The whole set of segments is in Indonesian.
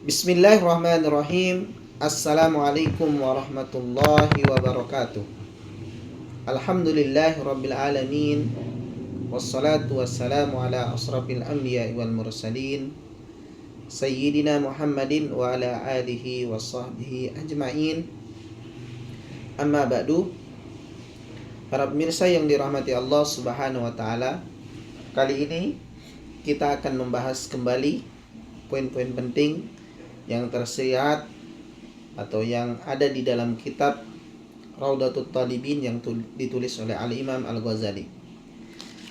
Bismillahirrahmanirrahim. Assalamualaikum warahmatullahi wabarakatuh. Alhamdulillahi rabbil alamin. Wassalatu wassalamu ala asrafil anbiya wal mursalin Sayyidina Muhammadin wa ala alihi wa sahbihi ajma'in. Amma ba'du. Para pemirsa yang dirahmati Allah subhanahu wa ta'ala, kali ini kita akan membahas kembali poin-poin penting yang tersirat atau yang ada di dalam kitab Raudatul Talibin yang ditulis oleh Al-Imam Al-Ghazali.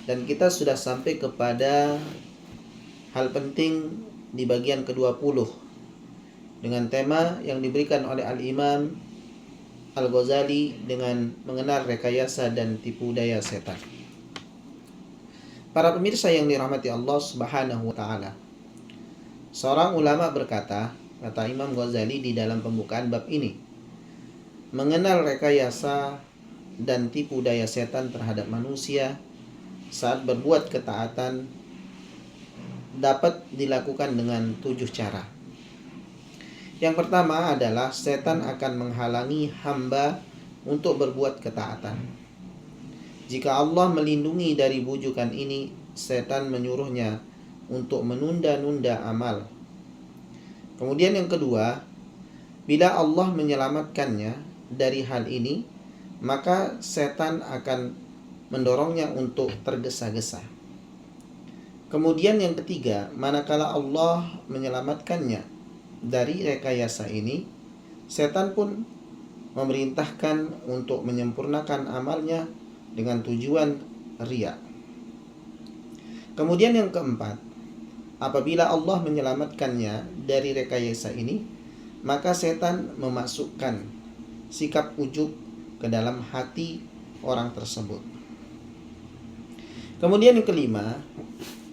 Dan kita sudah sampai kepada hal penting di bagian ke-20 dengan tema yang diberikan oleh Al-Imam Al-Ghazali dengan mengenal rekayasa dan tipu daya setan. Para pemirsa yang dirahmati Allah Subhanahu wa taala, seorang ulama berkata, kata Imam Ghazali di dalam pembukaan bab ini, mengenal rekayasa dan tipu daya setan terhadap manusia saat berbuat ketaatan dapat dilakukan dengan 7 cara. Yang pertama adalah setan akan menghalangi hamba untuk berbuat ketaatan. Jika Allah melindungi dari bujukan ini, setan menyuruhnya untuk menunda-nunda amal. Kemudian yang kedua, bila Allah menyelamatkannya dari hal ini, maka setan akan mendorongnya untuk tergesa-gesa. Kemudian yang ketiga, manakala Allah menyelamatkannya dari rekayasa ini, setan pun memerintahkan untuk menyempurnakan amalnya dengan tujuan riya. Kemudian yang keempat, apabila Allah menyelamatkannya dari rekayasa ini, maka setan memasukkan sikap ujub ke dalam hati orang tersebut. Kemudian yang kelima,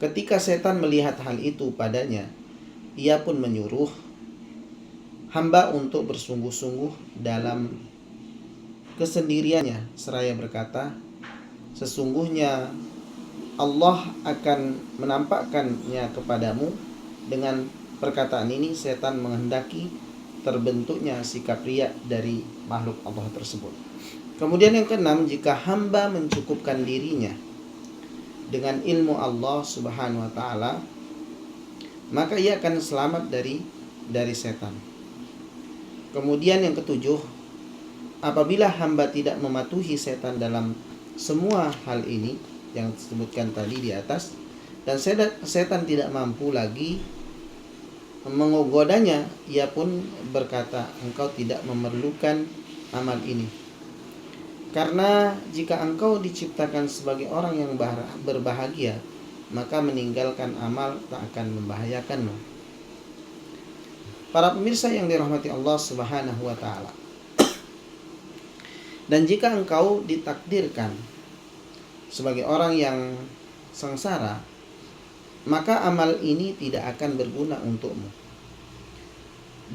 ketika setan melihat hal itu padanya, ia pun menyuruh hamba untuk bersungguh-sungguh dalam kesendiriannya, seraya berkata, sesungguhnya Allah akan menampakkannya kepadamu. Dengan perkataan ini setan menghendaki terbentuknya sikap riya dari makhluk Allah tersebut. Kemudian yang keenam, jika hamba mencukupkan dirinya dengan ilmu Allah Subhanahu wa taala, maka ia akan selamat dari setan. Kemudian yang ketujuh, apabila hamba tidak mematuhi setan dalam semua hal ini yang disebutkan tadi di atas, dan setan tidak mampu lagi menggodanya, ia pun berkata, engkau tidak memerlukan amal ini. Karena jika engkau diciptakan sebagai orang yang berbahagia, maka meninggalkan amal tak akan membahayakanmu. Para pemirsa yang dirahmati Allah Subhanahu wa taala, dan jika engkau ditakdirkan sebagai orang yang sengsara, maka amal ini tidak akan berguna untukmu.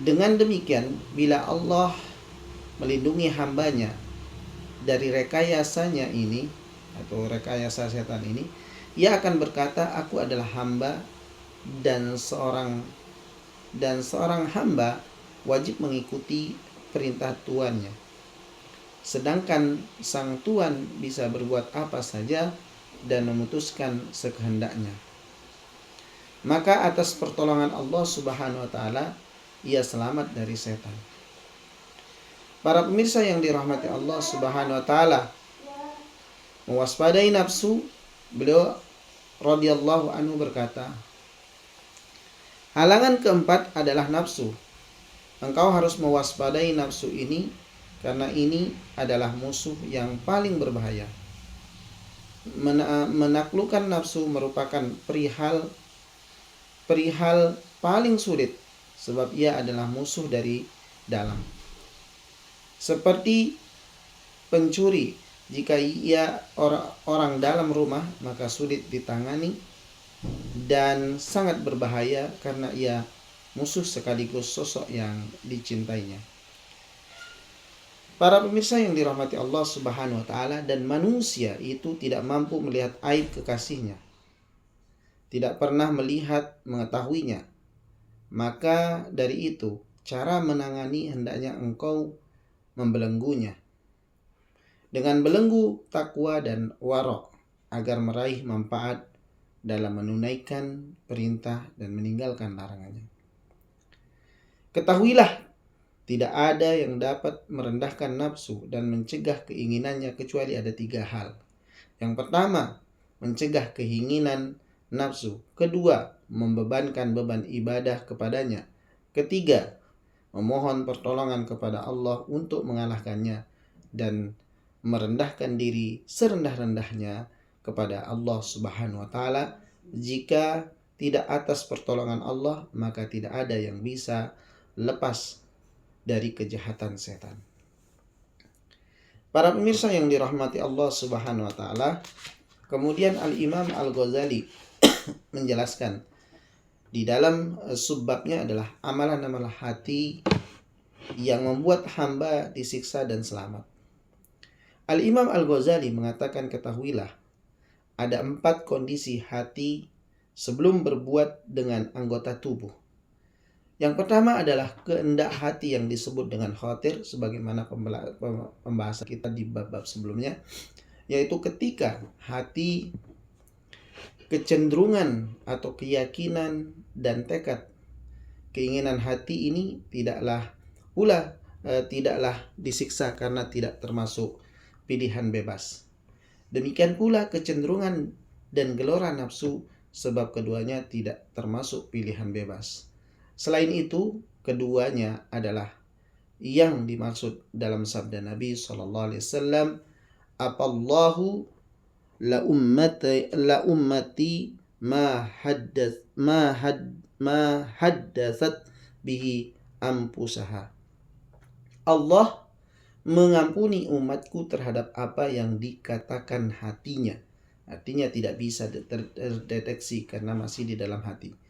Dengan demikian, bila Allah melindungi hambanya dari rekayasanya ini atau rekayasa setan ini, ia akan berkata, aku adalah hamba dan seorang hamba wajib mengikuti perintah tuannya. Sedangkan sang tuan bisa berbuat apa saja dan memutuskan sekehendaknya. Maka atas pertolongan Allah Subhanahu wa taala, ia selamat dari setan. Para pemirsa yang dirahmati Allah Subhanahu wa taala, mewaspadai nafsu, beliau radhiyallahu anhu berkata, halangan keempat adalah nafsu. Engkau harus mewaspadai nafsu ini, karena ini adalah musuh yang paling berbahaya. Menaklukkan nafsu merupakan perihal paling sulit, sebab ia adalah musuh dari dalam. Seperti pencuri, jika ia orang dalam rumah, maka sulit ditangani dan sangat berbahaya karena ia musuh sekaligus sosok yang dicintainya. Para pemirsa yang dirahmati Allah Subhanahu wa taala, dan manusia itu tidak mampu melihat aib kekasihnya, tidak pernah melihat mengetahuinya, Maka dari itu, cara menangani hendaknya engkau membelenggunya dengan belenggu takwa dan warok agar meraih manfaat dalam menunaikan perintah dan meninggalkan larangannya. Ketahuilah, tidak ada yang dapat merendahkan nafsu dan mencegah keinginannya kecuali ada 3 hal. Yang pertama, mencegah keinginan nafsu. Kedua, membebankan beban ibadah kepadanya. Ketiga, memohon pertolongan kepada Allah untuk mengalahkannya dan merendahkan diri serendah-rendahnya kepada Allah Subhanahu wa taala. Jika tidak atas pertolongan Allah, maka tidak ada yang bisa lepas dari kejahatan setan. Para pemirsa yang dirahmati Allah Subhanahu wa taala, kemudian Al-Imam Al-Ghazali menjelaskan di dalam subbabnya adalah amalan-amalan hati yang membuat hamba disiksa dan selamat. Al-Imam Al-Ghazali mengatakan, ketahuilah, ada 4 kondisi hati sebelum berbuat dengan anggota tubuh. Yang pertama adalah kehendak hati yang disebut dengan khawatir, sebagaimana pembahasan kita di bab-bab sebelumnya, yaitu ketika hati, kecenderungan atau keyakinan dan tekad keinginan hati ini tidaklah disiksa karena tidak termasuk pilihan bebas. Demikian pula kecenderungan dan gelora nafsu, sebab keduanya tidak termasuk pilihan bebas. Selain itu, keduanya adalah yang dimaksud dalam sabda Nabi SAW, apallahu la ummati ma haddatsat bihi anfusaha. Allah mengampuni umatku terhadap apa yang dikatakan hatinya. Artinya tidak bisa terdeteksi karena masih di dalam hati.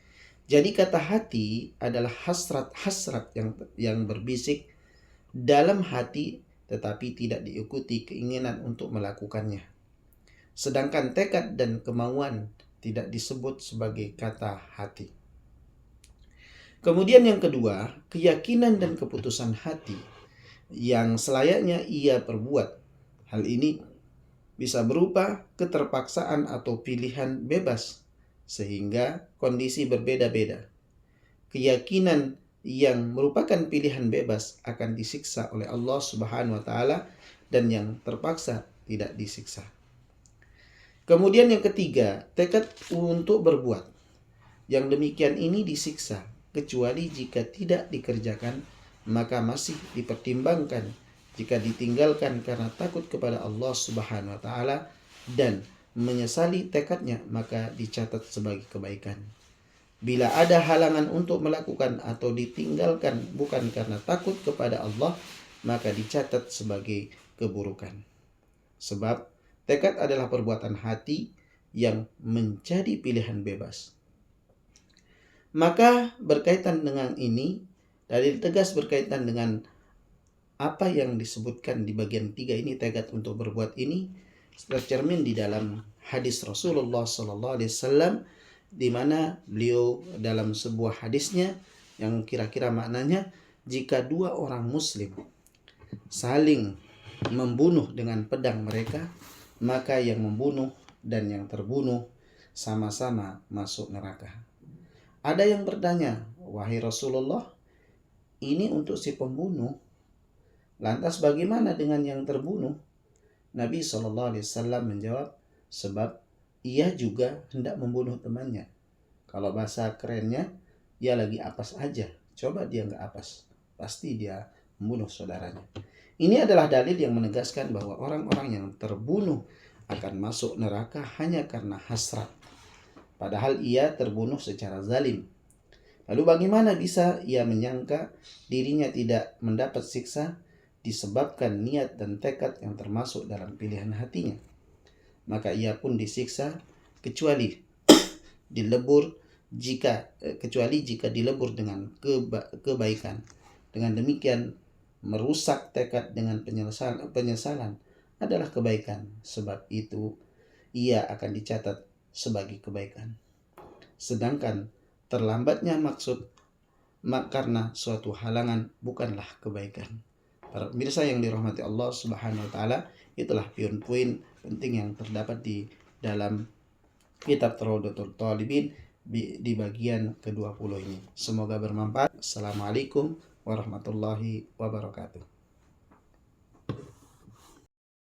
Jadi kata hati adalah hasrat yang berbisik dalam hati tetapi tidak diikuti keinginan untuk melakukannya. Sedangkan tekad dan kemauan tidak disebut sebagai kata hati. Kemudian yang kedua, keyakinan dan keputusan hati yang selayaknya ia perbuat. Hal ini bisa berupa keterpaksaan atau pilihan bebas, sehingga kondisi berbeda-beda. Keyakinan yang merupakan pilihan bebas akan disiksa oleh Allah Subhanahu wa taala dan yang terpaksa tidak disiksa. Kemudian yang ketiga, tekad untuk berbuat. Yang demikian ini disiksa kecuali jika tidak dikerjakan, maka masih dipertimbangkan. Jika ditinggalkan karena takut kepada Allah Subhanahu wa taala dan menyesali tekadnya, maka dicatat sebagai kebaikan. Bila ada halangan untuk melakukan atau ditinggalkan bukan karena takut kepada Allah, maka dicatat sebagai keburukan. Sebab tekad adalah perbuatan hati yang menjadi pilihan bebas. Maka berkaitan dengan ini, dalil tegas berkaitan dengan apa yang disebutkan di bagian 3 ini, tekad untuk berbuat ini, tercermin di dalam hadis Rasulullah SAW, di mana beliau dalam sebuah hadisnya yang kira-kira maknanya, jika 2 orang muslim saling membunuh dengan pedang mereka, maka yang membunuh dan yang terbunuh sama-sama masuk neraka. Ada yang bertanya, wahai Rasulullah, ini untuk si pembunuh, lantas bagaimana dengan yang terbunuh? Nabi SAW menjawab, sebab ia juga hendak membunuh temannya. Kalau bahasa kerennya, dia lagi apes aja. Coba dia nggak apes, pasti dia membunuh saudaranya. Ini adalah dalil yang menegaskan bahwa orang-orang yang terbunuh akan masuk neraka hanya karena hasrat. Padahal ia terbunuh secara zalim. Lalu bagaimana bisa ia menyangka dirinya tidak mendapat siksa disebabkan niat dan tekad yang termasuk dalam pilihan hatinya? Maka ia pun disiksa kecuali jika dilebur dengan kebaikan. Dengan demikian merusak tekad dengan penyesalan adalah kebaikan, sebab itu ia akan dicatat sebagai kebaikan. Sedangkan terlambatnya maksud karena suatu halangan bukanlah kebaikan. Para pemirsa yang dirahmati Allah Subhanahu wa taala, itulah poin-poin penting yang terdapat di dalam kitab Raudatul Talibin di bagian ke-20 ini. Semoga bermanfaat. Assalamualaikum warahmatullahi wabarakatuh.